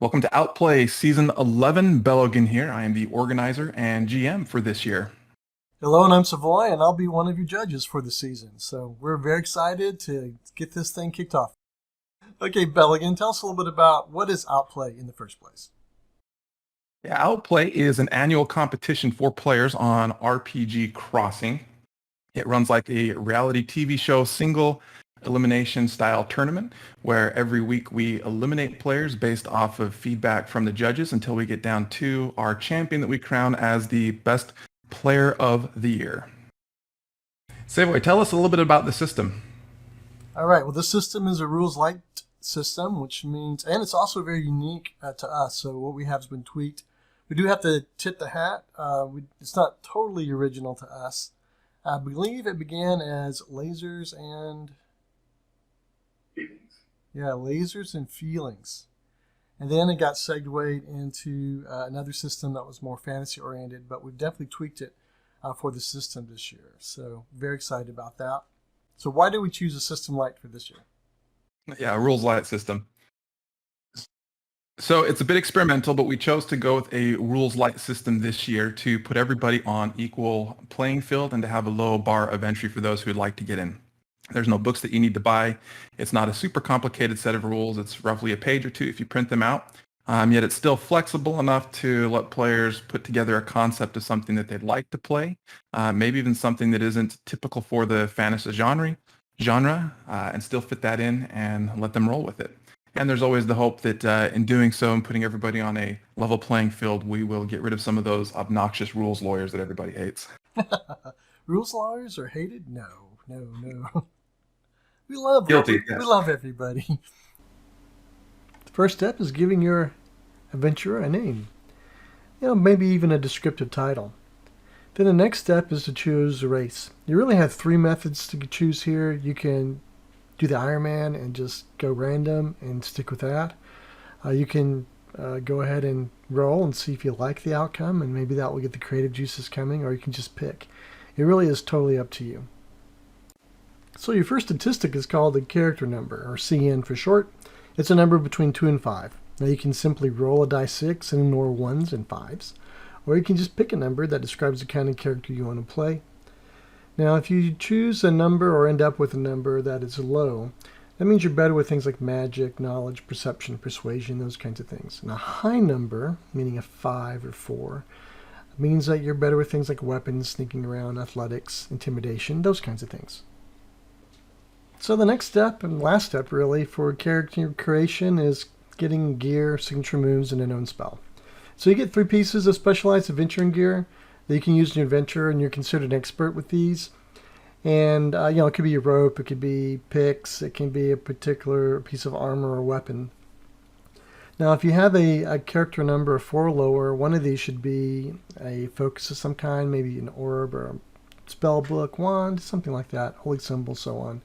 Welcome to Outplay Season 11. Belogan here. I am the organizer and GM for this year. Hello, and I'm Savoy, and I'll be one of your judges for the season. So we're very excited to get this thing kicked off. Okay, Belligan, tell us a little bit about what is Outplay in the first place. Yeah, Outplay is an annual competition for players on RPG Crossing. It runs like a reality TV show single elimination style tournament where every week we eliminate players based off of feedback from the judges until we get down to our champion that we crown as the best player of the year. Savoy, tell us a little bit about the system. All right, well, this system is a rules light system, which means, and it's also very unique to us. So what we have has been tweaked. We do have to tip the hat. It's not totally original to us. I believe it began as lasers and lasers and feelings. And then it got segued into another system that was more fantasy oriented, but we've definitely tweaked it for the system this year. So very excited about that. So why did we choose a system light for this year? Yeah, a rules light system. So it's a bit experimental, but we chose to go with a rules light system this year to put everybody on equal playing field and to have a low bar of entry for those who would like to get in. There's no books that you need to buy. It's not a super complicated set of rules. It's roughly a page or two if you print them out. Yet it's still flexible enough to let players put together a concept of something that they'd like to play, maybe even something that isn't typical for the fantasy genre, and still fit that in and let them roll with it. And there's always the hope that in doing so and putting everybody on a level playing field, we will get rid of some of those obnoxious rules lawyers that everybody hates. Rules lawyers are hated? No, no, no. We love Guilty, we yes. love everybody. The first step is giving your adventurer a name. Maybe even a descriptive title. Then the next step is to choose a race. You really have three methods to choose here. You can do the Iron Man and just go random and stick with that. You can go ahead and roll and see if you like the outcome, and maybe that will get the creative juices coming, or you can just pick. It really is totally up to you. So your first statistic is called the character number, or CN for short. It's a number between 2 and 5. Now you can simply roll a die 6 and ignore 1s and 5s, or you can just pick a number that describes the kind of character you want to play. Now if you choose a number or end up with a number that is low, that means you're better with things like magic, knowledge, perception, persuasion, those kinds of things. And a high number, meaning a 5 or 4, means that you're better with things like weapons, sneaking around, athletics, intimidation, those kinds of things. So the next step, and last step really, for character creation is getting gear, signature moves, and a known spell. So you get 3 pieces of specialized adventuring gear that you can use in your adventure, and you're considered an expert with these. And, it could be a rope, it could be picks, it can be a particular piece of armor or weapon. Now, if you have a character number of 4 or lower, one of these should be a focus of some kind, maybe an orb or a spell book, wand, something like that, holy symbol, so on.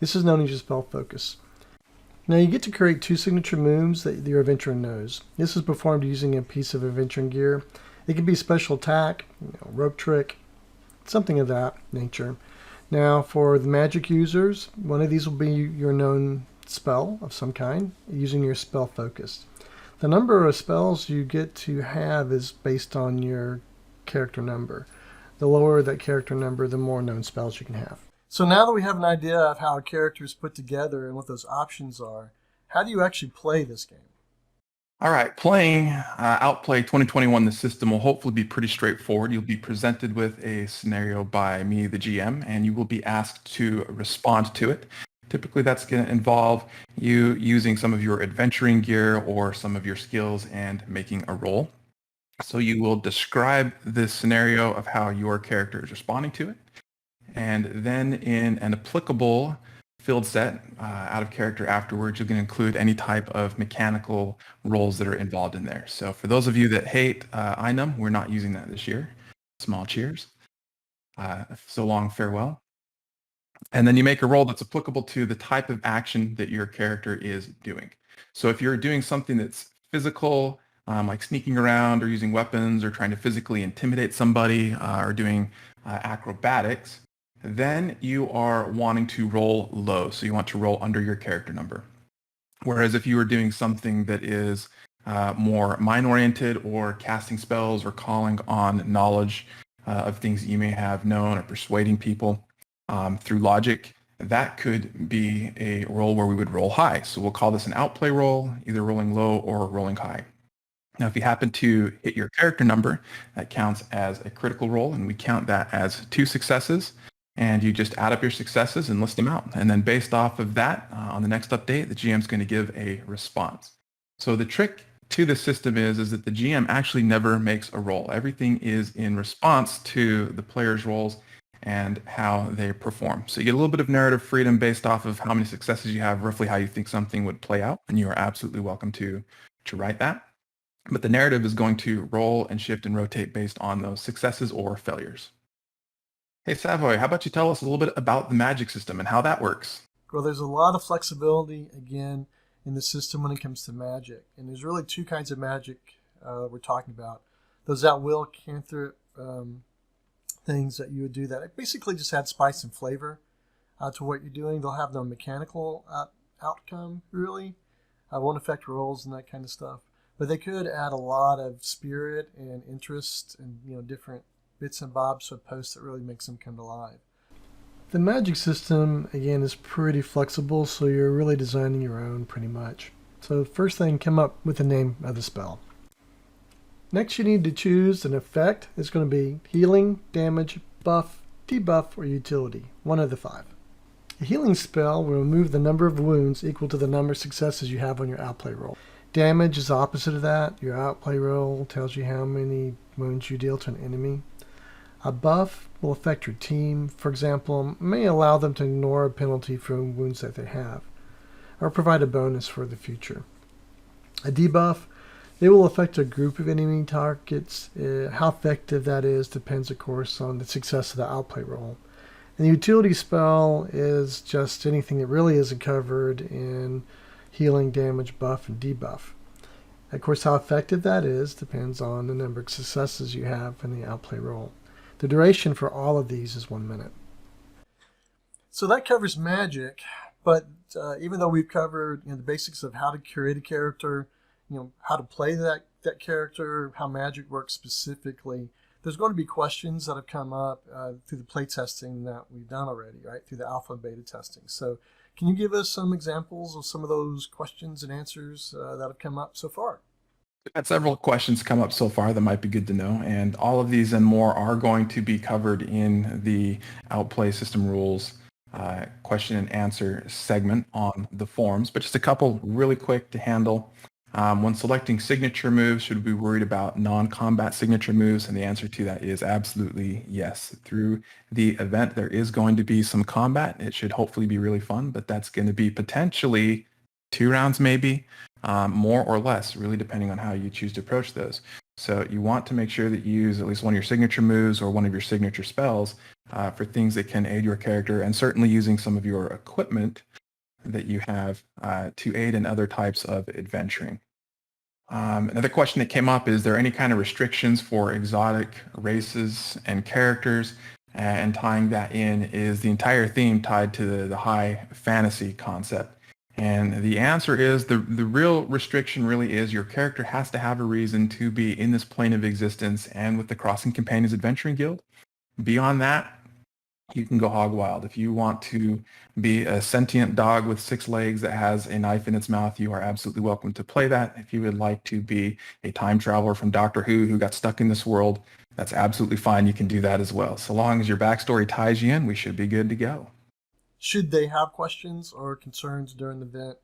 This is known as your spell focus. Now you get to create 2 signature moves that your adventurer knows. This is performed using a piece of adventuring gear. It can be special attack, rope trick, something of that nature. Now for the magic users, one of these will be your known spell of some kind using your spell focus. The number of spells you get to have is based on your character number. The lower that character number, the more known spells you can have. So now that we have an idea of how a character is put together and what those options are, how do you actually play this game? All right, playing Outplay 2021, the system will hopefully be pretty straightforward. You'll be presented with a scenario by me, the GM, and you will be asked to respond to it. Typically, that's going to involve you using some of your adventuring gear or some of your skills and making a roll. So you will describe this scenario of how your character is responding to it. And then in an applicable field set out of character afterwards, you can include any type of mechanical roles that are involved in there. So for those of you that hate INUM, we're not using that this year. Small cheers. So long, farewell. And then you make a roll that's applicable to the type of action that your character is doing. So if you're doing something that's physical, like sneaking around or using weapons or trying to physically intimidate somebody or doing acrobatics, then you are wanting to roll low. So you want to roll under your character number. Whereas if you were doing something that is more mind-oriented or casting spells or calling on knowledge of things that you may have known or persuading people through logic, that could be a roll where we would roll high. So we'll call this an outplay roll, either rolling low or rolling high. Now, if you happen to hit your character number, that counts as a critical roll, and we count that as 2 successes. And you just add up your successes and list them out. And then based off of that, on the next update, the GM is going to give a response. So the trick to the system is that the GM actually never makes a roll. Everything is in response to the player's rolls and how they perform. So you get a little bit of narrative freedom based off of how many successes you have, roughly how you think something would play out, and you are absolutely welcome to write that. But the narrative is going to roll and shift and rotate based on those successes or failures. Hey, Savoy, how about you tell us a little bit about the magic system and how that works? Well, there's a lot of flexibility, again, in the system when it comes to magic. And there's really 2 kinds of magic we're talking about. Those at will cantrip things that you would do that basically just add spice and flavor to what you're doing. They'll have no mechanical outcome, really. Won't affect rolls and that kind of stuff. But they could add a lot of spirit and interest and different bits and bobs of posts that really makes them come to life. The magic system, again, is pretty flexible, so you're really designing your own pretty much. So first thing, come up with the name of the spell. Next, you need to choose an effect. It's going to be healing, damage, buff, debuff, or utility, one of the 5. A healing spell will remove the number of wounds equal to the number of successes you have on your outplay roll. Damage is the opposite of that. Your outplay roll tells you how many wounds you deal to an enemy. A buff will affect your team. For example, may allow them to ignore a penalty from wounds that they have, or provide a bonus for the future. A debuff, it will affect a group of enemy targets. How effective that is depends, of course, on the success of the outplay roll. And the utility spell is just anything that really isn't covered in healing, damage, buff, and debuff. Of course, how effective that is depends on the number of successes you have in the outplay roll. The duration for all of these is 1 minute. So that covers magic, but even though we've covered the basics of how to create a character, how to play that character, how magic works specifically, there's going to be questions that have come up through the play testing that we've done already, right, through the alpha and beta testing. So can you give us some examples of some of those questions and answers that have come up so far? We've had several questions come up so far that might be good to know, and all of these and more are going to be covered in the Outplay System Rules question and answer segment on the forums, but just a couple really quick to handle. When selecting signature moves, should we be worried about non-combat signature moves? And the answer to that is absolutely yes. Through the event, there is going to be some combat. It should hopefully be really fun, but that's going to be potentially 2 rounds maybe, more or less, really depending on how you choose to approach those. So you want to make sure that you use at least one of your signature moves or one of your signature spells for things that can aid your character, and certainly using some of your equipment that you have to aid in other types of adventuring. Another question that came up, is there any kind of restrictions for exotic races and characters? And tying that in, is the entire theme tied to the high fantasy concept? And the answer is the real restriction really is your character has to have a reason to be in this plane of existence and with the Crossing Companions Adventuring Guild. Beyond that, you can go hog wild. If you want to be a sentient dog with 6 legs that has a knife in its mouth, you are absolutely welcome to play that. If you would like to be a time traveler from Doctor Who got stuck in this world, that's absolutely fine. You can do that as well. So long as your backstory ties you in, we should be good to go. Should they have questions or concerns during the event?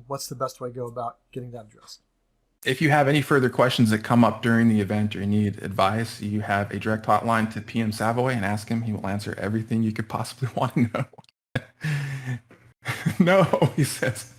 What's the best way to go about getting that addressed? If you have any further questions that come up during the event or you need advice, you have a direct hotline to PM Savoy and ask him. He will answer everything you could possibly want to know. No, he says.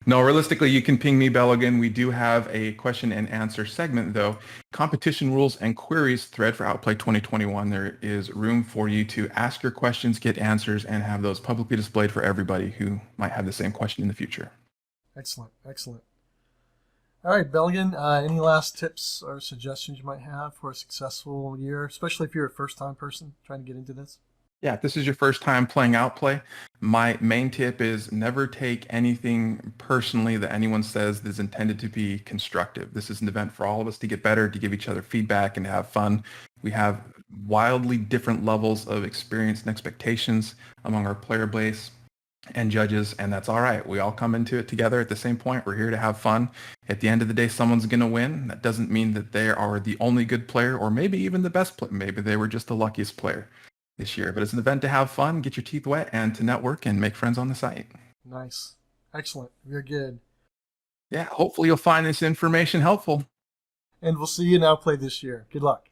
No, realistically, you can ping me, Bellogan. We do have a question and answer segment, though. Competition rules and queries thread for Outplay 2021. There is room for you to ask your questions, get answers, and have those publicly displayed for everybody who might have the same question in the future. Excellent, excellent. All right, Bellion, any last tips or suggestions you might have for a successful year, especially if you're a first-time person trying to get into this? Yeah, if this is your first time playing Outplay, my main tip is never take anything personally that anyone says is intended to be constructive. This is an event for all of us to get better, to give each other feedback, and to have fun. We have wildly different levels of experience and expectations among our player base and judges, and that's all right. We all come into it together at the same point. We're here to have fun. At the end of the day, someone's going to win. That doesn't mean that they are the only good player or maybe even the best player. Maybe they were just the luckiest player this year. But it's an event to have fun, get your teeth wet, and to network and make friends on the site. Nice. Excellent. Very good. Yeah, hopefully you'll find this information helpful. And we'll see you in Outplay this year. Good luck.